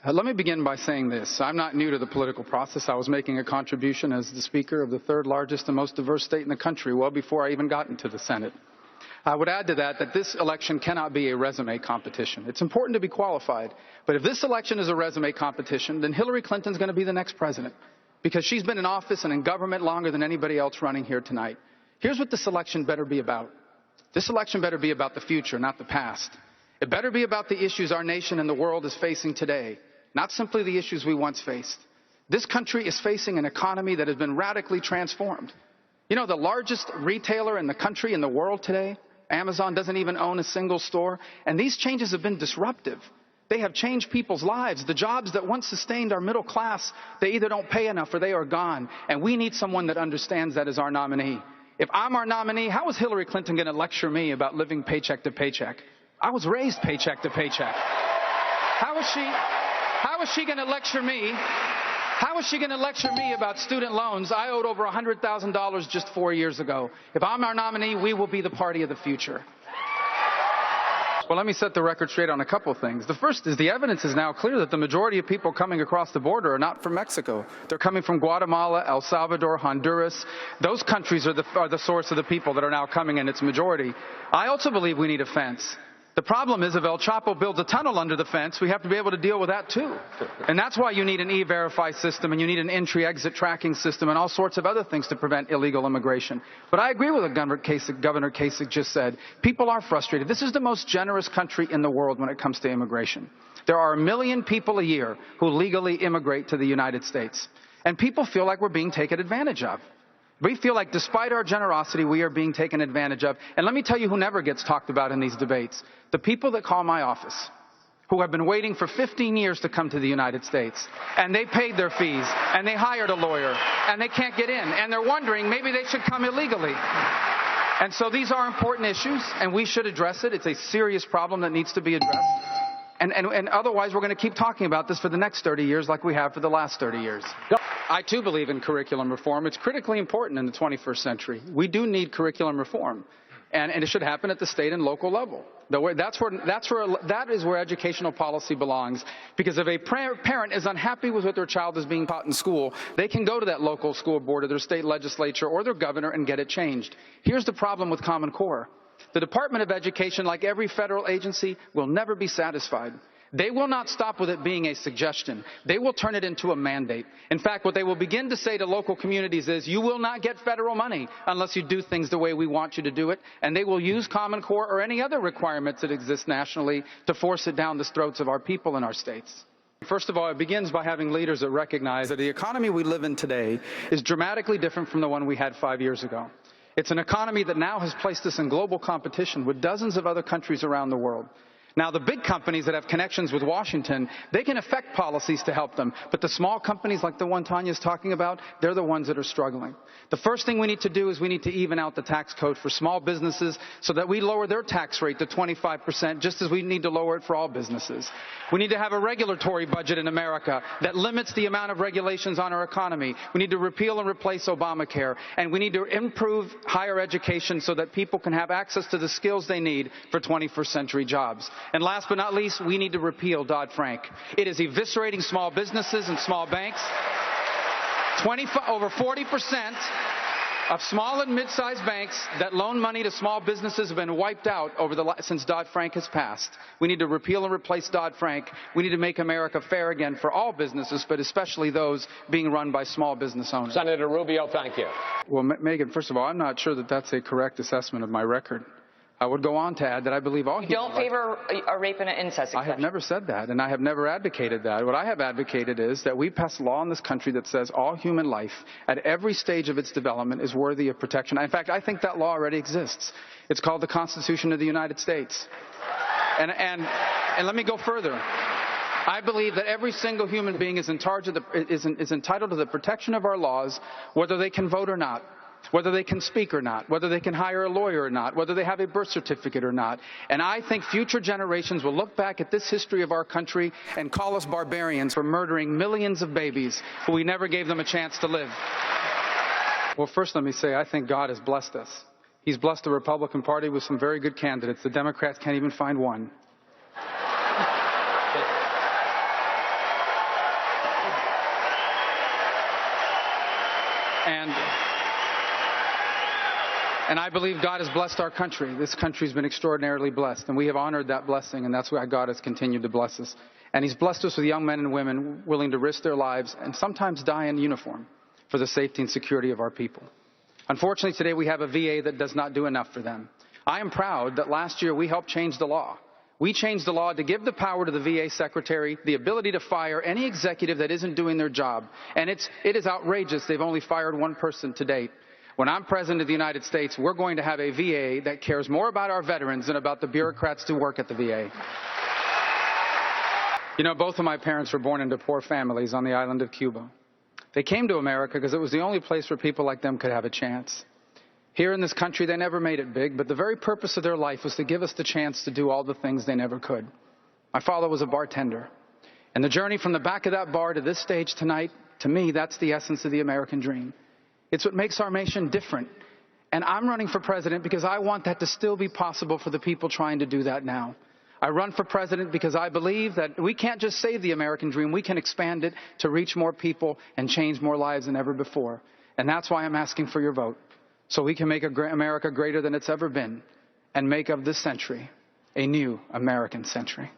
Let me begin by saying this. I'm not new to the political process. I was making a contribution as the Speaker of the third largest and most diverse state in the country well before I even got into the Senate. I would add to that this election cannot be a resume competition. It's important to be qualified. But if this election is a resume competition, then Hillary Clinton's going to be the next president, because she's been in office and in government longer than anybody else running here tonight. Here's what this election better be about. This election better be about the future, not the past. It better be about the issues our nation and the world is facing today, not simply the issues we once faced. This country is facing an economy that has been radically transformed. You know, the largest retailer in the country, in the world today, Amazon, doesn't even own a single store. And these changes have been disruptive. They have changed people's lives. The jobs that once sustained our middle class, they either don't pay enough or they are gone. And we need someone that understands that as our nominee. If I'm our nominee, how is Hillary Clinton going to lecture me about living paycheck to paycheck? I was raised paycheck to paycheck. How is she going to lecture me? How is she going to lecture me about student loans? I owed over $100,000 just 4 years ago. If I'm our nominee, we will be the party of the future. Well, let me set the record straight on a couple of things. The first is the evidence is now clear that the majority of people coming across the border are not from Mexico. They're coming from Guatemala, El Salvador, Honduras. Those countries are the source of the people that are now coming in its majority. I also believe we need a fence. The problem is if El Chapo builds a tunnel under the fence, we have to be able to deal with that too. And that's why you need an E-Verify system, and you need an entry-exit tracking system and all sorts of other things to prevent illegal immigration. But I agree with what Governor Kasich just said. People are frustrated. This is the most generous country in the world when it comes to immigration. There are 1 million people a year who legally immigrate to the United States. And people feel like we're being taken advantage of. We feel like despite our generosity, we are being taken advantage of. And let me tell you who never gets talked about in these debates. The people that call my office, who have been waiting for 15 years to come to the United States. And they paid their fees, and they hired a lawyer, and they can't get in. And they're wondering maybe they should come illegally. And so these are important issues, and we should address it. It's a serious problem that needs to be addressed. And otherwise, we're going to keep talking about this for the next 30 years like we have for the last 30 years. I, too, believe in curriculum reform. It's critically important in the 21st century. We do need curriculum reform. And it should happen at the state and local level. That is where educational policy belongs. Because if a parent is unhappy with what their child is being taught in school, they can go to that local school board or their state legislature or their governor and get it changed. Here's the problem with Common Core. The Department of Education, like every federal agency, will never be satisfied. They will not stop with it being a suggestion. They will turn it into a mandate. In fact, what they will begin to say to local communities is, you will not get federal money unless you do things the way we want you to do it. And they will use Common Core or any other requirements that exist nationally to force it down the throats of our people in our states. First of all, it begins by having leaders that recognize that the economy we live in today is dramatically different from the one we had 5 years ago. It's an economy that now has placed us in global competition with dozens of other countries around the world. Now, the big companies that have connections with Washington, they can affect policies to help them. But the small companies like the one Tanya's talking about, they're the ones that are struggling. The first thing we need to do is we need to even out the tax code for small businesses so that we lower their tax rate to 25%, just as we need to lower it for all businesses. We need to have a regulatory budget in America that limits the amount of regulations on our economy. We need to repeal and replace Obamacare. And we need to improve higher education so that people can have access to the skills they need for 21st century jobs. And last but not least, we need to repeal Dodd-Frank. It is eviscerating small businesses and small banks. Over 40% of small and mid-sized banks that loan money to small businesses have been wiped out since Dodd-Frank has passed. We need to repeal and replace Dodd-Frank. We need to make America fair again for all businesses, but especially those being run by small business owners. Senator Rubio, thank you. Well, Megan, first of all, I'm not sure that that's a correct assessment of my record. I would go on to add that I believe all You don't favor a rape and an incest exception. I have never said that, and I have never advocated that. What I have advocated is that we pass a law in this country that says all human life at every stage of its development is worthy of protection. In fact, I think that law already exists. It's called the Constitution of the United States. And let me go further. I believe that every single human being is entitled to the protection of our laws, whether they can vote or not, whether they can speak or not, whether they can hire a lawyer or not, whether they have a birth certificate or not. And I think future generations will look back at this history of our country and call us barbarians for murdering millions of babies who we never gave them a chance to live. Well, first let me say I think God has blessed us. He's blessed the Republican Party with some very good candidates. The Democrats can't even find one. And I believe God has blessed our country. This country's been extraordinarily blessed, and we have honored that blessing, and that's why God has continued to bless us. And He's blessed us with young men and women willing to risk their lives and sometimes die in uniform for the safety and security of our people. Unfortunately, today we have a VA that does not do enough for them. I am proud that last year we helped change the law. We changed the law to give the power to the VA secretary, the ability to fire any executive that isn't doing their job. And it is outrageous. They've only fired one person to date. When I'm President of the United States, we're going to have a VA that cares more about our veterans than about the bureaucrats who work at the VA. You know, both of my parents were born into poor families on the island of Cuba. They came to America because it was the only place where people like them could have a chance. Here in this country, they never made it big, but the very purpose of their life was to give us the chance to do all the things they never could. My father was a bartender. And the journey from the back of that bar to this stage tonight, to me, that's the essence of the American dream. It's what makes our nation different. And I'm running for president because I want that to still be possible for the people trying to do that now. I run for president because I believe that we can't just save the American dream. We can expand it to reach more people and change more lives than ever before. And that's why I'm asking for your vote, so we can make America greater than it's ever been and make of this century a new American century.